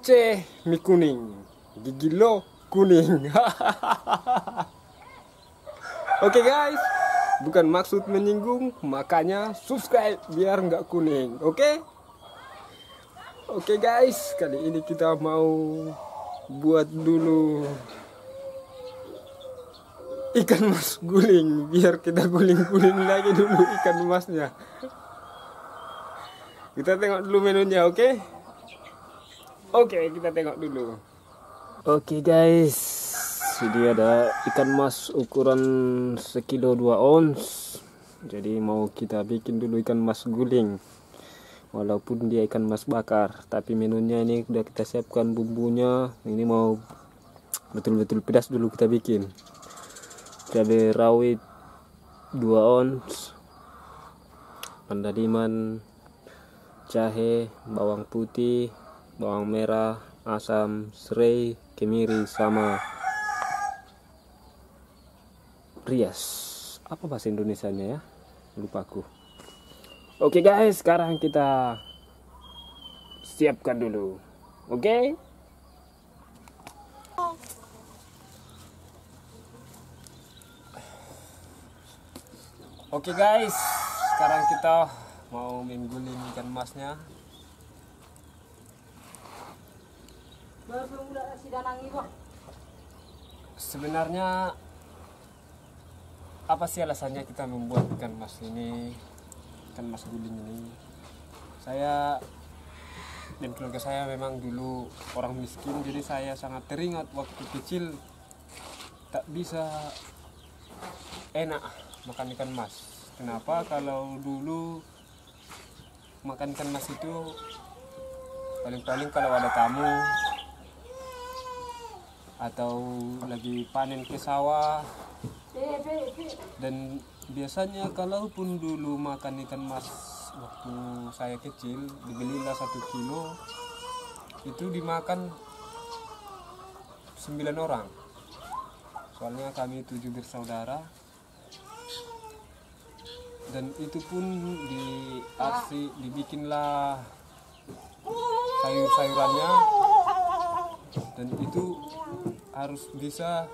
Aceh mie kuning, gigi lo kuning. Oke guys, bukan maksud menyinggung, makanya subscribe biar nggak kuning. Oke guys, kali ini kita mau buat dulu ikan mas guling, biar kita guling-guling lagi dulu ikan masnya. Kita tengok dulu menunya, oke? Oke, kita tengok dulu. Oke guys, ini ada ikan mas ukuran 1 kilo 2 ons. Jadi mau kita bikin dulu ikan mas guling. Walaupun dia ikan mas bakar, tapi menunya ini udah kita siapkan bumbunya. Ini mau betul-betul pedas dulu kita bikin. Cabai rawit 2 ons, pandaliman, jahe, bawang putih, bawang merah, asam, serai, kemiri, sama rias. Apa bahasa Indonesianya ya? Lupa aku. Oke guys, sekarang kita siapkan dulu. Oke? Oke guys, sekarang kita mau mengguling ikan masnya. Sebenarnya apa sih alasannya kita membuat ikan mas ini, ikan mas guling ini? Saya dan keluarga saya memang dulu orang miskin, jadi saya sangat teringat waktu kecil tak bisa enak makan ikan mas. Kenapa? Kalau dulu makan ikan mas itu paling-paling kalau ada tamu atau lagi panen ke sawah. Dan biasanya kalaupun dulu makan ikan mas waktu saya kecil, dibelilah 1 kilo, itu dimakan 9 orang. Soalnya kami 7 bersaudara. Dan itu pun dibikinlah sayur-sayurannya, dan itu harus bisa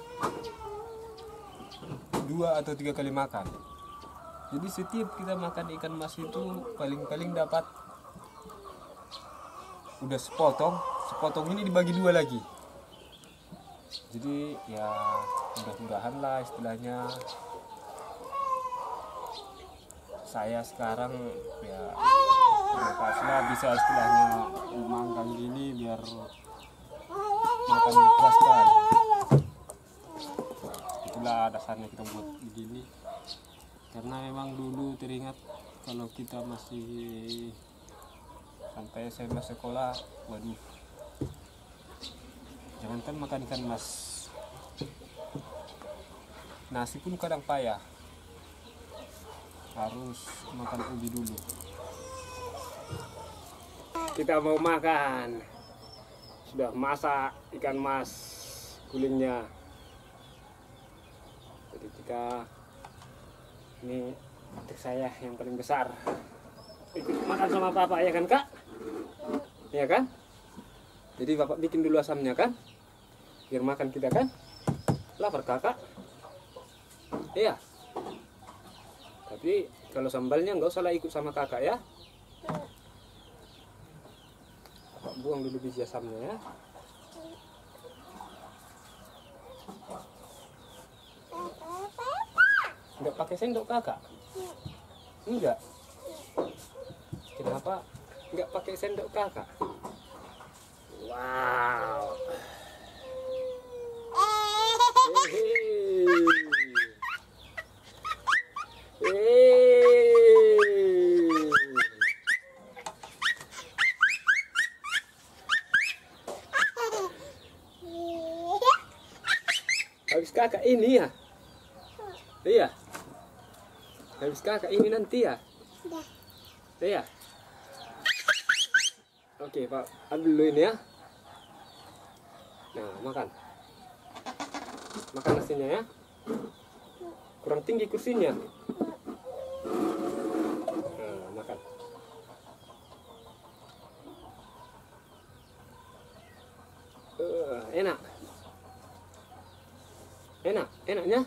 2 atau 3 kali makan. Jadi setiap kita makan ikan mas itu paling-paling dapat udah sepotong ini dibagi 2 lagi. Jadi ya mudah-mudahan lah istilahnya saya sekarang ya berkaslah bisa istilahnya manggang gini biar makan dipuaskan. Itulah dasarnya kita buat begini, karena memang dulu teringat kalau kita masih sampai SMA sekolah, waduh, jangankan makan ikan mas, nasi pun kadang payah, harus makan ubi dulu. Kita mau makan, sudah masak ikan mas gulingnya. Jadi kita ini adik saya yang paling besar ikut makan sama papa, ya kan kak? Ya kan? Jadi bapak bikin dulu asamnya kan, biar makan kita kan. Lapar kakak? Iya. Tapi kalau sambalnya nggak usah lah ikut sama kakak ya. Bapak buang dulu biji asamnya ya. Nggak pakai sendok kakak? Enggak. Kenapa nggak pakai sendok kakak? Wow. Habis kakak ini ya? Iya. Habis kakak ini nanti ya? Iya. Oke pak, ambil dulu ini ya. Nah, makan. Makan nasinya ya. Kurang tinggi kursinya. Nah, makan. Enak? Enak? Enaknya?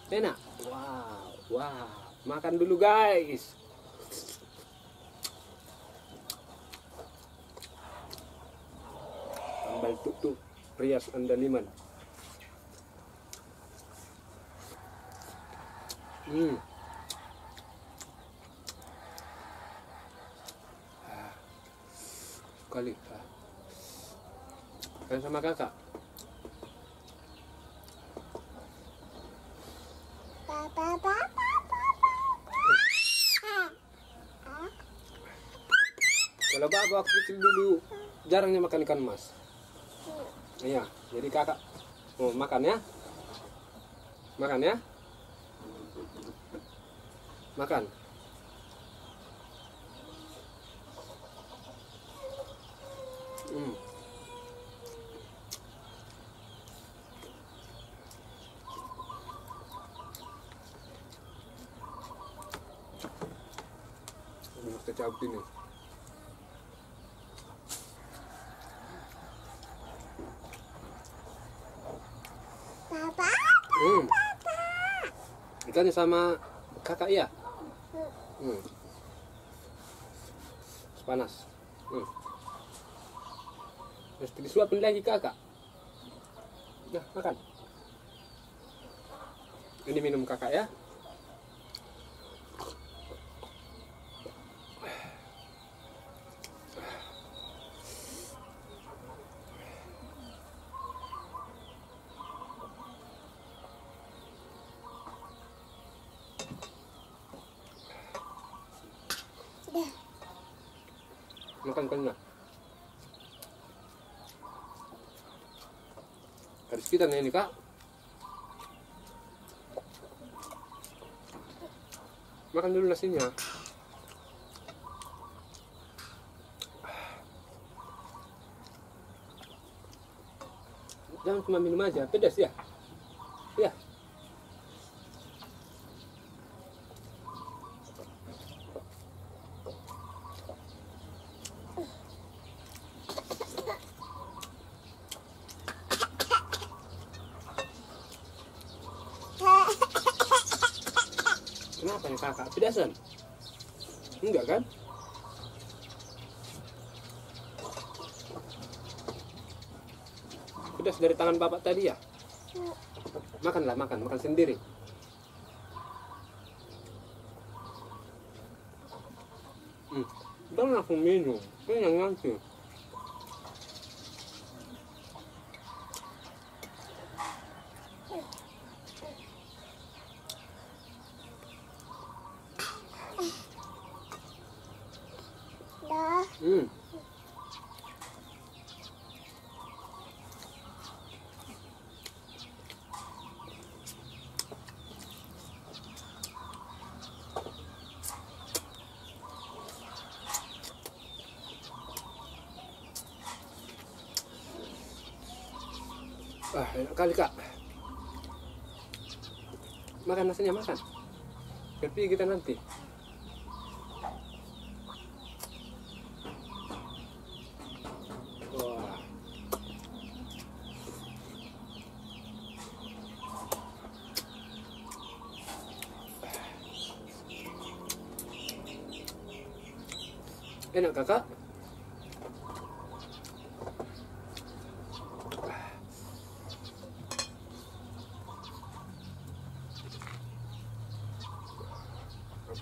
Enak? Wow, wow. Makan dulu guys. Sambal tuk-tuk Rias Andaliman. Kali kan sama kakak. Kalau bapak waktu kecil dulu jarangnya makan ikan mas. Iya, jadi kakak mau makan ya? Makan ya? Makan. Kita cabut ini. Papa. Ikannya sama kakak ya? Panas. Mesti disuapin lagi kakak. Nah, makan. Ini minum kakak ya. Makan kan harus kita ini kak. Makan dulu nasinya. Jangan cuma minum aja, pedas ya. Ya. Kenapa nih kakak? Pedasan? Enggak kan? Pedas dari tangan bapak tadi ya? Makanlah, makan sendiri. Jangan langsung minum, kenyang nanti. Enak kali kak. Makan nasinya, makan. Tapi kita nanti. Wah. Enak kakak.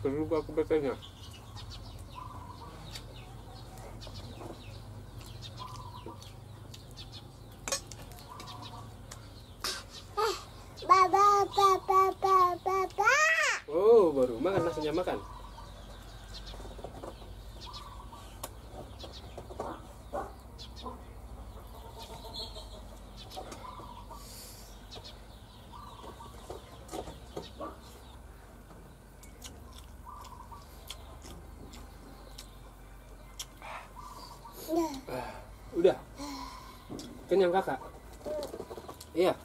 Perlu aku bacanya. Baba. Oh, baru makan nasinya, makan. Udah. Kenyang kakak? Iya.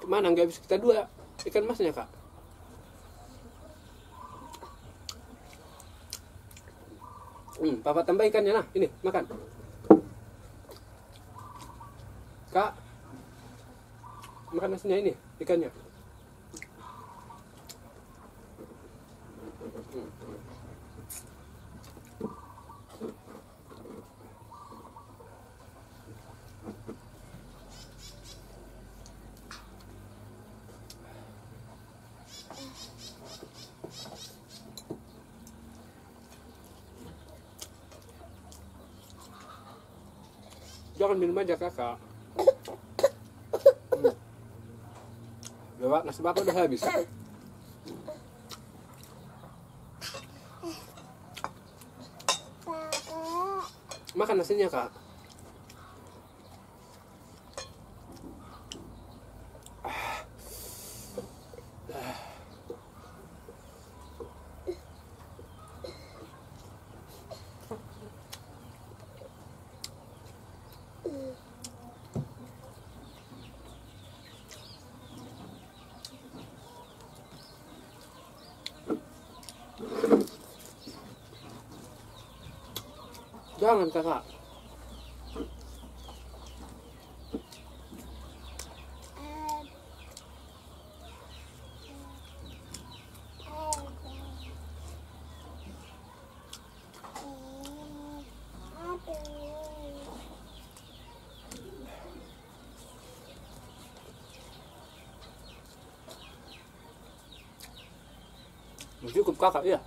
Kemana nggak bisa kita dua ikan masnya kak? Papa tambah ikannya nah, ini makan. Kak, makan nasinya ini, ikannya. Jangan minum aja kakak. Nasi bapak udah habis. Makan nasinya kak. Jangan kakak. Cukup kakak ya.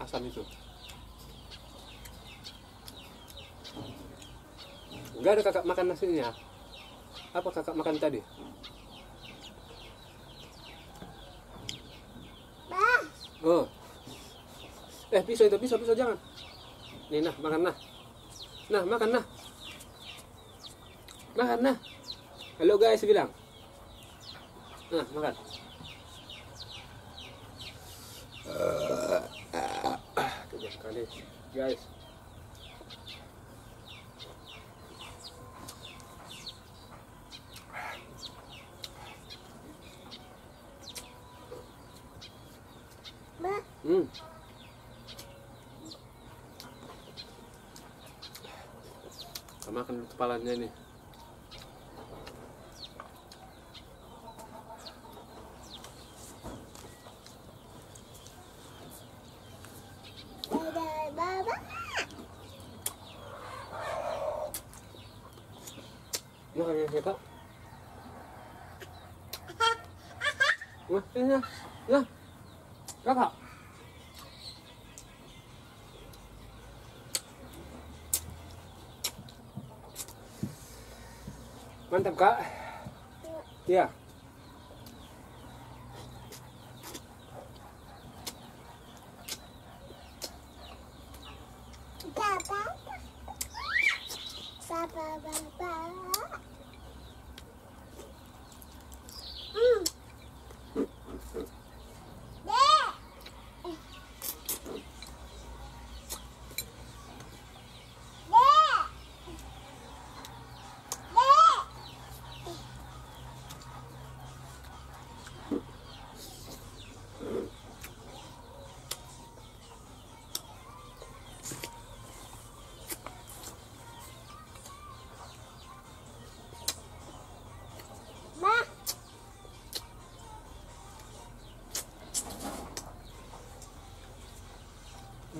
Asam itu. Enggak ada kakak makan nasinya. Apa kakak makan tadi? Oh. Pisau itu, pisau jangan. Nih nah, makan nah. Nah, makan nah. Makan nah. Halo guys bilang. Nah, makan. Kejam kali, guys. Makan kepalanya nih. Makan yang kita. Nah, kakak. Mantap kak. Ya.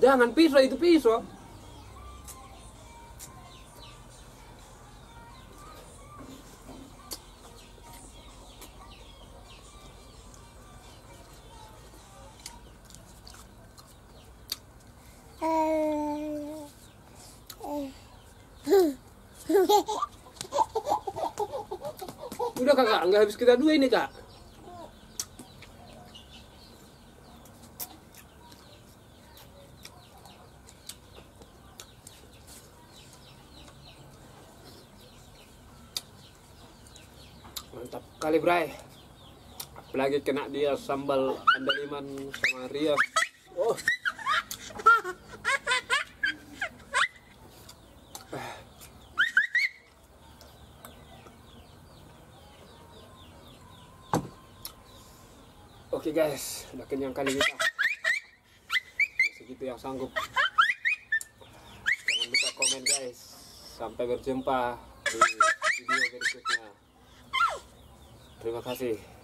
Jangan pisau itu pisau. Udah kakak, nggak habis kita dua ini kak. Mantap kali bray. Apalagi kena dia sambal andaliman sama Ria. Oh. Oke guys, udah kenyang kali kita. Segitu yang sanggup. komen guys. Sampai berjumpa di video berikutnya. Terima kasih.